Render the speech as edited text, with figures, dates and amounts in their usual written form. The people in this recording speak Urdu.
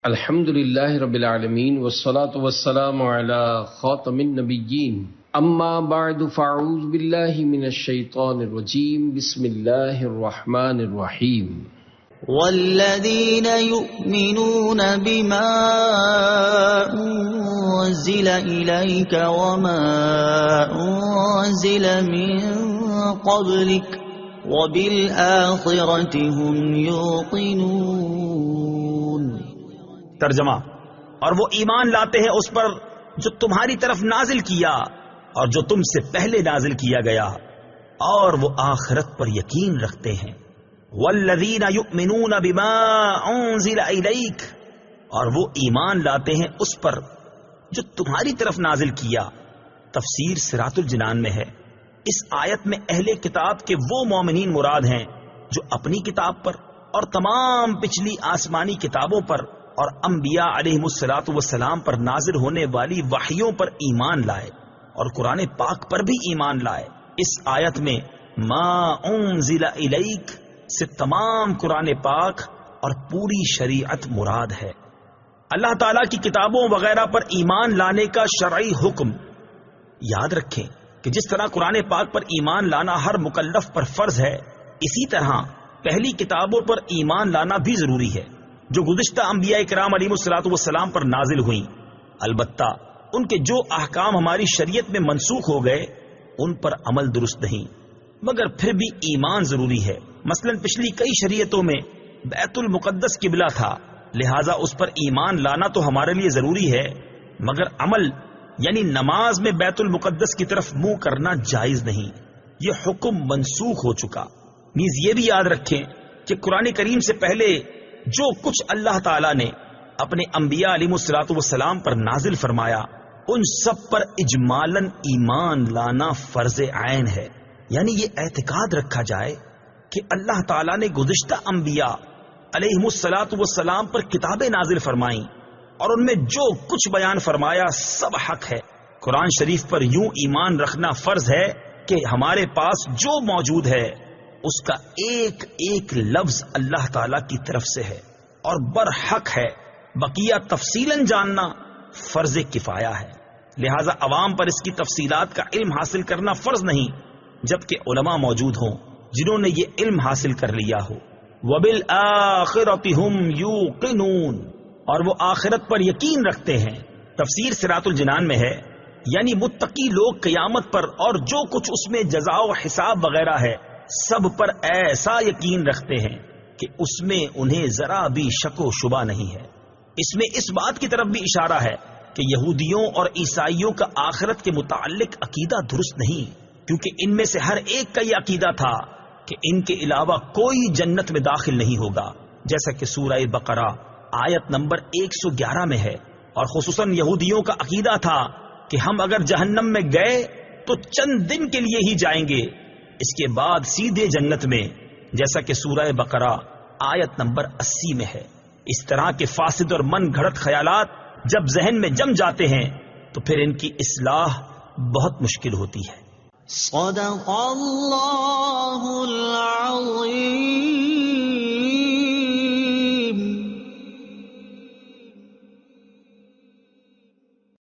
الحمد للہ رب العالمین والصلاة والسلام علی خاتم النبیین اما بعد فاعوذ باللہ من الشیطان الرجیم بسم اللہ الرحمن الرحیم والذین یؤمنون بما انزل الیک وما انزل من قبلک وبالآخرۃ هم یوقنون۔ ترجمہ: اور وہ ایمان لاتے ہیں اس پر جو تمہاری طرف نازل کیا اور جو تم سے پہلے نازل کیا گیا، اور وہ آخرت پر یقین رکھتے ہیں۔ والذین یؤمنون بما انزل الیک، اور وہ ایمان لاتے ہیں اس پر جو تمہاری طرف نازل کیا۔ تفسیر صراط الجنان میں ہے، اس آیت میں اہل کتاب کے وہ مومنین مراد ہیں جو اپنی کتاب پر اور تمام پچھلی آسمانی کتابوں پر اور انبیاء علیہم الصلوۃ والسلام پر نازل ہونے والی وحیوں پر ایمان لائے اور قرآن پاک پر بھی ایمان لائے۔ اس آیت میں ما انزل الیک سے تمام قرآن پاک اور پوری شریعت مراد ہے۔ اللہ تعالیٰ کی کتابوں وغیرہ پر ایمان لانے کا شرعی حکم یاد رکھیں کہ جس طرح قرآن پاک پر ایمان لانا ہر مکلف پر فرض ہے، اسی طرح پہلی کتابوں پر ایمان لانا بھی ضروری ہے جو گزشتہ انبیاء کرام علیہم الصلوۃ والسلام پر نازل ہوئیں۔ البتہ ان کے جو احکام ہماری شریعت میں منسوخ ہو گئے ان پر عمل درست نہیں، مگر پھر بھی ایمان ضروری ہے۔ مثلا پچھلی کئی شریعتوں میں بیت المقدس قبلہ تھا، لہٰذا اس پر ایمان لانا تو ہمارے لیے ضروری ہے، مگر عمل یعنی نماز میں بیت المقدس کی طرف منہ کرنا جائز نہیں، یہ حکم منسوخ ہو چکا۔ نیز یہ بھی یاد رکھیں کہ قرآن کریم سے پہلے جو کچھ اللہ تعالیٰ نے اپنے انبیاء علیہ الصلوۃ والسلام پر نازل فرمایا ان سب پر اجمالاً ایمان لانا فرض عین ہے، یعنی یہ اعتقاد رکھا جائے کہ اللہ تعالیٰ نے گزشتہ انبیاء علیہ الصلوۃ والسلام پر کتابیں نازل فرمائیں اور ان میں جو کچھ بیان فرمایا سب حق ہے۔ قرآن شریف پر یوں ایمان رکھنا فرض ہے کہ ہمارے پاس جو موجود ہے اس کا ایک ایک لفظ اللہ تعالی کی طرف سے ہے اور برحق ہے، بقیہ تفصیلاً جاننا فرض کفایہ ہے، لہذا عوام پر اس کی تفصیلات کا علم حاصل کرنا فرض نہیں جبکہ علماء موجود ہوں جنہوں نے یہ علم حاصل کر لیا ہو۔ وَبِالْآخِرَةِ هُمْ يُوقِنُونَ، اور وہ آخرت پر یقین رکھتے ہیں۔ تفسیر صراط الجنان میں ہے، یعنی متقی لوگ قیامت پر اور جو کچھ اس میں جزا و حساب وغیرہ ہے سب پر ایسا یقین رکھتے ہیں کہ اس میں انہیں ذرا بھی شک و شبہ نہیں ہے۔ اس میں اس بات کی طرف بھی اشارہ ہے کہ یہودیوں اور عیسائیوں کا آخرت کے متعلق عقیدہ درست نہیں، کیونکہ ان میں سے ہر ایک کا یہ عقیدہ تھا کہ ان کے علاوہ کوئی جنت میں داخل نہیں ہوگا، جیسا کہ سورہ بقرہ آیت نمبر 111 میں ہے۔ اور خصوصاً یہودیوں کا عقیدہ تھا کہ ہم اگر جہنم میں گئے تو چند دن کے لیے ہی جائیں گے، اس کے بعد سیدھے جنت میں، جیسا کہ سورہ بقرہ آیت نمبر 80 میں ہے۔ اس طرح کے فاسد اور من گھڑت خیالات جب ذہن میں جم جاتے ہیں تو پھر ان کی اصلاح بہت مشکل ہوتی ہے۔ صدق اللہ العظیم۔